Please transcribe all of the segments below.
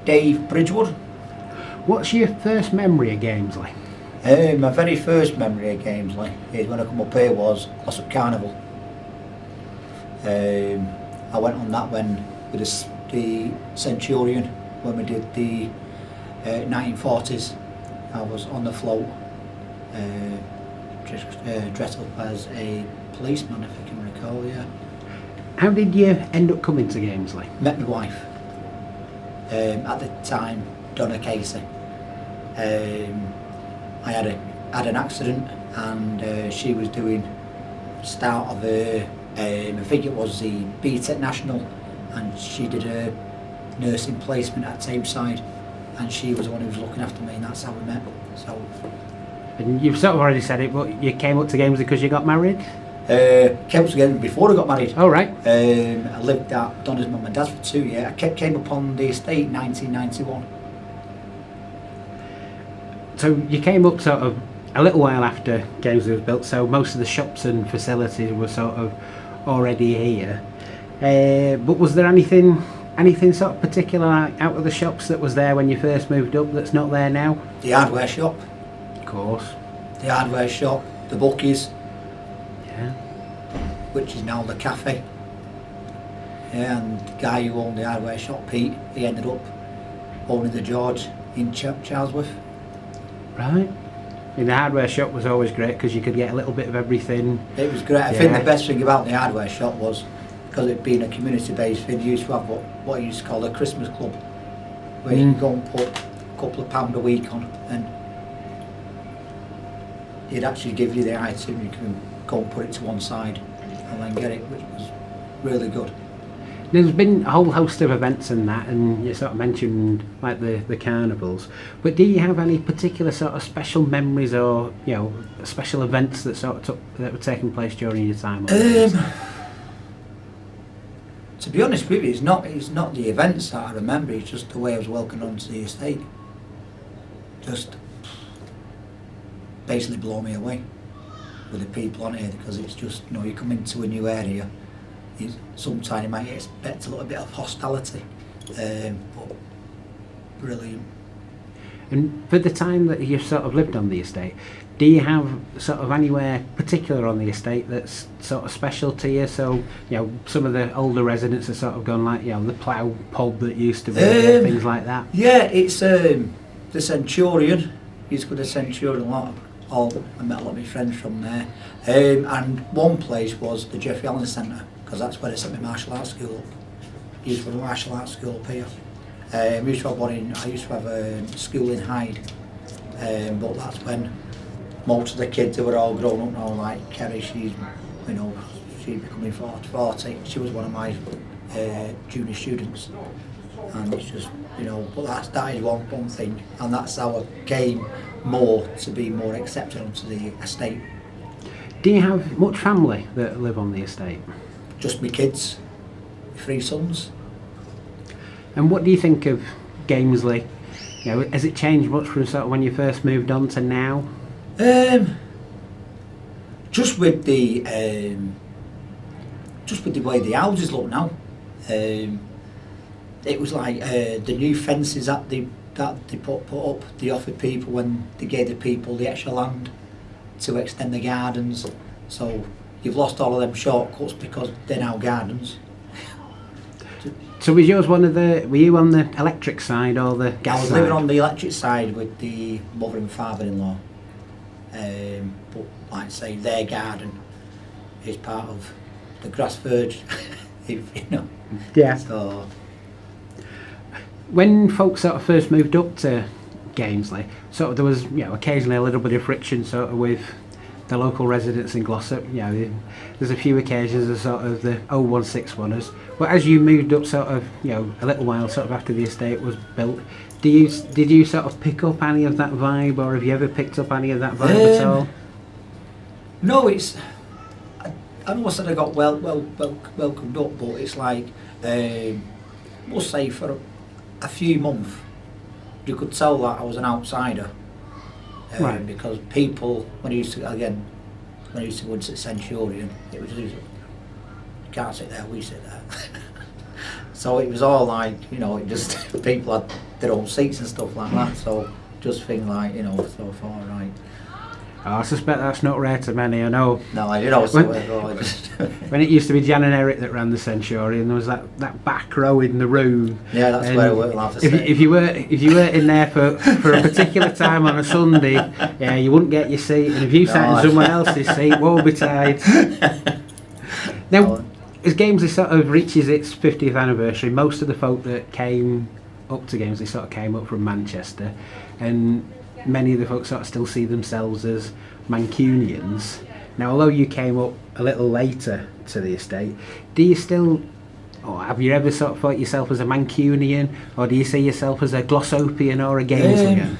Dave Bridgewood. What's your first memory of Gamesley? My very first memory of Gamesley is when I come up here was Glossop Carnival. I went on that when with the Centurion when we did the 1940s. I was on the float, dressed up as a policeman, if I can recall. Yeah. How did you end up coming to Gamesley? Met my wife. At the time, Donna Casey. I had an accident, and she was doing start of her. I think it was the BTEC National, and she did a nursing placement at Tameside, and she was the one who was looking after me, and that's how we met. So. And you've sort of already said it, but you came up to Gamesley because you got married? Came up to Gamesley before I got married. Oh, right. I lived at Donna's mum and dad's for 2 years. I came up on the estate in 1991. So you came up sort of a little while after Gamesley was built, so most of the shops and facilities were sort of already here. But was there anything sort of particular out of the shops that was there when you first moved up that's not there now? The hardware shop. Of course. The hardware shop, the bookies. Yeah. Which is now the cafe. Yeah, and the guy who owned the hardware shop, Pete, he ended up owning the George in Charlesworth. Right. And the hardware shop was always great because you could get a little bit of everything. It was great. I think the best thing about the hardware shop was because it being a community-based thing, you used to have what you used to call a Christmas club, where you can go and put a couple of £1 a week on, and he'd actually give you the item, you can go and put it to one side and then get it, which was really good. There's been a whole host of events and that, and you sort of mentioned like the carnivals, but do you have any particular sort of special memories or special events that that were taking place during your time? To be honest with you, it's not the events that I remember, it's just the way I was welcomed onto the estate. Just basically blow me away with the people on here, because it's just, you come into a new area, sometimes you might expect a little bit of hostility, but brilliant. And for the time that you've sort of lived on the estate, do you have sort of anywhere particular on the estate that's sort of special to you? So, some of the older residents have sort of gone like, the Plough pub that used to be there, things like that. Yeah, it's the Centurion. Used to go to the Centurion a lot. I met a lot of my friends from there. And one place was the Geoffrey Allen Centre, because that's where they sent my martial arts school up. I used to go to martial arts school up here. I used to have a school in Hyde, but that's when most of the kids who were all grown up now, like Kerry, she's becoming 40. She was one of my junior students, and it's just but that is one thing, and that's how I came to be more accepted onto the estate. Do you have much family that live on the estate? Just my kids, 3 sons. And what do you think of Gamesley? Has it changed much from sort of when you first moved on to now? Just with the way the houses look now. It was like the new fences that they put up. They offered people when they gave the people the extra land to extend the gardens. So you've lost all of them shortcuts because they're now gardens. So was yours were you on the electric side or the gas side? I was living on the electric side with the mother and father-in-law. But like I say, their garden is part of the grass verge, Yeah. So when folks sort of first moved up to Gamesley, sort of there was occasionally a little bit of friction sort of with the local residents in Glossop. There's a few occasions of sort of the 016-ers. But as you moved up sort of a little while sort of after the estate was built, did you sort of pick up any of that vibe, or have you ever picked up any of that vibe at all? No, I know I said I got welcomed up, but it's like we'll say for a few months you could tell that I was an outsider. Right. Because people, when I used to go into the Centurion, it was you can't sit there, we sit there. So it was all like, it just people had their own seats and stuff like that. So just think like, you know, so far right. I suspect that's not rare to many, I know. No, I did also When it used to be Jan and Eric that ran the Centurion, there was that back row in the room. Yeah, that's where I worked last. If you were in there for a particular time on a Sunday, yeah, you wouldn't get your seat, and if you sat in someone else's seat, woe betide. Now, as Gamesley sort of reaches its 50th anniversary, most of the folk that came up to Gamesley sort of came up from Manchester, and many of the folks sort of still see themselves as Mancunians. Now, although you came up a little later to the estate, do you still, or have you ever sort of thought yourself as a Mancunian, or do you see yourself as a Glossopian or a Gamesleyan?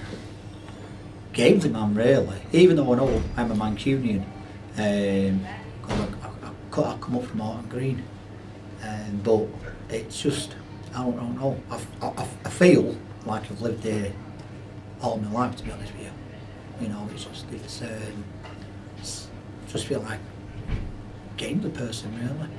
Gamesley man, really. Even though I know I'm a Mancunian, I come up from Horton Green, but it's just, I don't know. I feel like I've lived here all my life, to be honest with you. You know, it's just feel like Gamesley person, really.